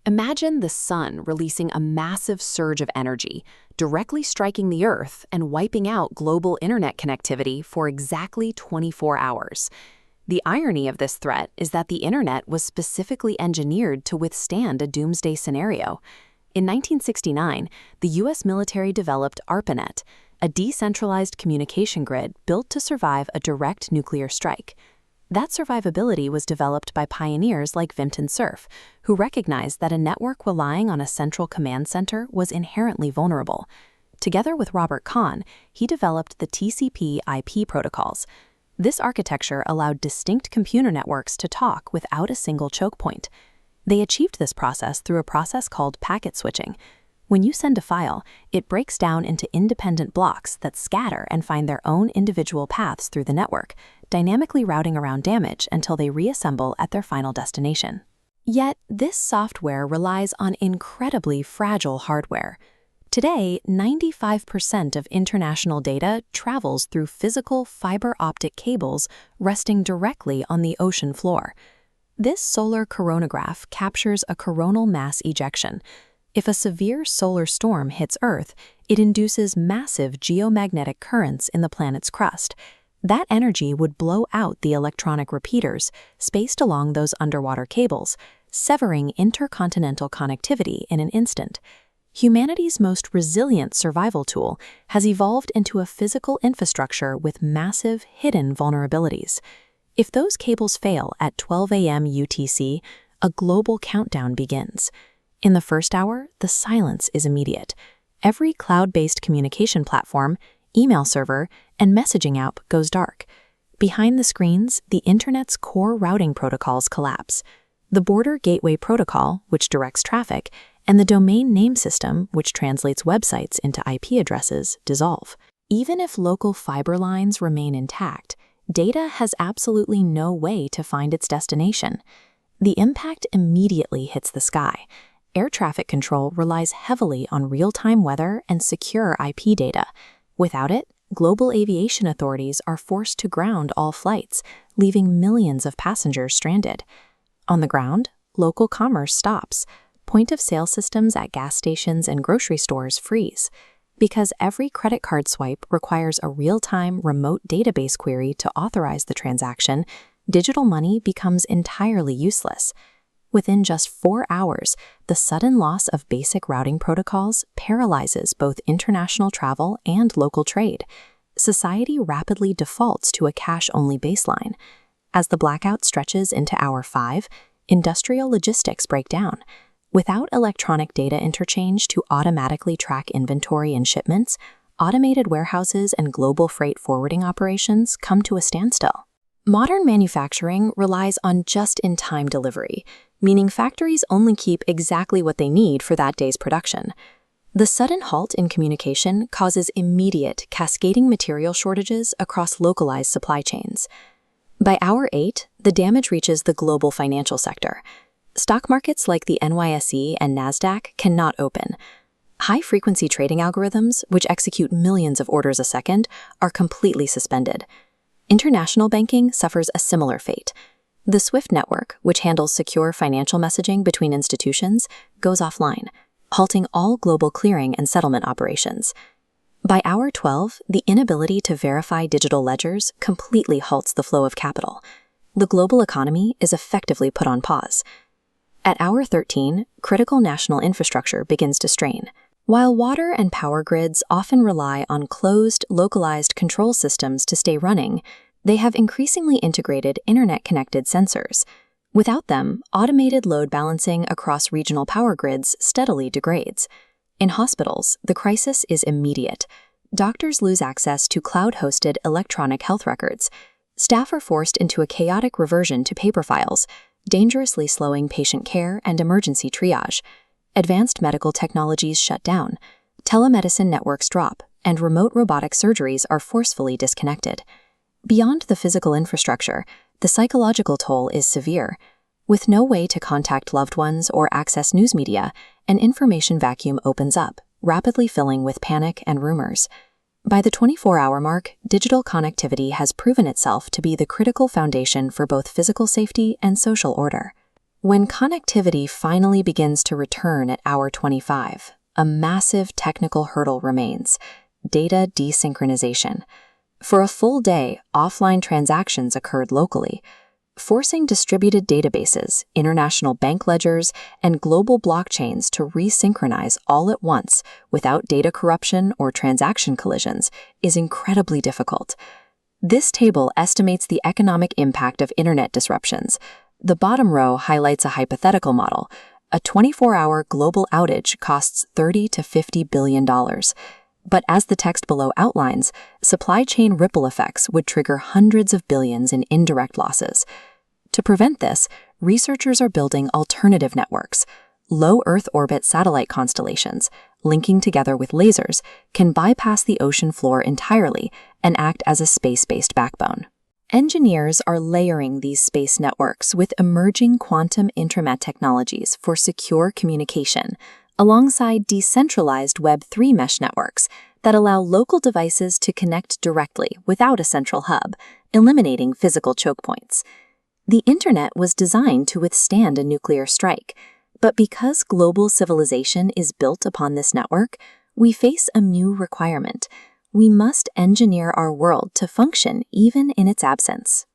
Imagine the sun releasing a massive surge of energy, directly striking the Earth and wiping out global internet connectivity for exactly 24 hours. The irony of this threat is that the internet was specifically engineered to withstand a doomsday scenario. In 1969, the U.S. military developed ARPANET, a decentralized communication grid built to survive a direct nuclear strike. That survivability was developed by pioneers like Vinton Cerf, who recognized that a network relying on a central command center was inherently vulnerable. Together with Robert Kahn, he developed the TCP/IP protocols. This architecture allowed distinct computer networks to talk without a single choke point. They achieved this process through a process called packet switching. When you send a file, it breaks down into independent blocks that scatter and find their own individual paths through the network, dynamically routing around damage until they reassemble at their final destination. Yet, this software relies on incredibly fragile hardware. Today, 95% of international data travels through physical fiber optic cables resting directly on the ocean floor. This solar coronagraph captures a coronal mass ejection. If a severe solar storm hits Earth, it induces massive geomagnetic currents in the planet's crust. That energy would blow out the electronic repeaters spaced along those underwater cables, severing intercontinental connectivity in an instant. Humanity's most resilient survival tool has evolved into a physical infrastructure with massive, hidden vulnerabilities. If those cables fail at 12 a.m. UTC, a global countdown begins. In the first hour, the silence is immediate. Every cloud-based communication platform, email server, and messaging app goes dark. Behind the screens, the Internet's core routing protocols collapse. The Border Gateway Protocol, which directs traffic, and the Domain Name System, which translates websites into IP addresses, dissolve. Even if local fiber lines remain intact, data has absolutely no way to find its destination. The impact immediately hits the sky. Air traffic control relies heavily on real-time weather and secure IP data. Without it, global aviation authorities are forced to ground all flights, leaving millions of passengers stranded. On the ground, local commerce stops. Point-of-sale systems at gas stations and grocery stores freeze. Because every credit card swipe requires a real-time remote database query to authorize the transaction, digital money becomes entirely useless. Within just 4 hours, the sudden loss of basic routing protocols paralyzes both international travel and local trade. Society rapidly defaults to a cash-only baseline. As the blackout stretches into hour 5, industrial logistics break down. Without electronic data interchange to automatically track inventory and shipments, automated warehouses and global freight forwarding operations come to a standstill. Modern manufacturing relies on just-in-time delivery, meaning factories only keep exactly what they need for that day's production. The sudden halt in communication causes immediate, cascading material shortages across localized supply chains. By hour 8, the damage reaches the global financial sector. Stock markets like the NYSE and NASDAQ cannot open. High-frequency trading algorithms, which execute millions of orders a second, are completely suspended. International banking suffers a similar fate. The SWIFT network, which handles secure financial messaging between institutions, goes offline, halting all global clearing and settlement operations. By hour 12, the inability to verify digital ledgers completely halts the flow of capital. The global economy is effectively put on pause. At hour 13, critical national infrastructure begins to strain. While water and power grids often rely on closed, localized control systems to stay running, they have increasingly integrated internet-connected sensors. Without them, automated load balancing across regional power grids steadily degrades. In hospitals, the crisis is immediate. Doctors lose access to cloud-hosted electronic health records. Staff are forced into a chaotic reversion to paper files, dangerously slowing patient care and emergency triage. Advanced medical technologies shut down. Telemedicine networks drop, and remote robotic surgeries are forcefully disconnected. Beyond the physical infrastructure, the psychological toll is severe. With no way to contact loved ones or access news media, an information vacuum opens up, rapidly filling with panic and rumors. By the 24-hour mark, digital connectivity has proven itself to be the critical foundation for both physical safety and social order. When connectivity finally begins to return at hour 25, a massive technical hurdle remains: data desynchronization. For a full day, offline transactions occurred locally, forcing distributed databases, international bank ledgers, and global blockchains to resynchronize all at once without data corruption or transaction collisions is incredibly difficult. This table estimates the economic impact of internet disruptions. The bottom row highlights a hypothetical model. A 24-hour global outage costs $30 to $50 billion. But as the text below outlines, supply chain ripple effects would trigger hundreds of billions in indirect losses. To prevent this, researchers are building alternative networks. Low Earth orbit satellite constellations, linking together with lasers, can bypass the ocean floor entirely and act as a space-based backbone. Engineers are layering these space networks with emerging quantum intranet technologies for secure communication, alongside decentralized Web3 mesh networks that allow local devices to connect directly without a central hub, eliminating physical choke points. The internet was designed to withstand a nuclear strike, but because global civilization is built upon this network, we face a new requirement. We must engineer our world to function even in its absence.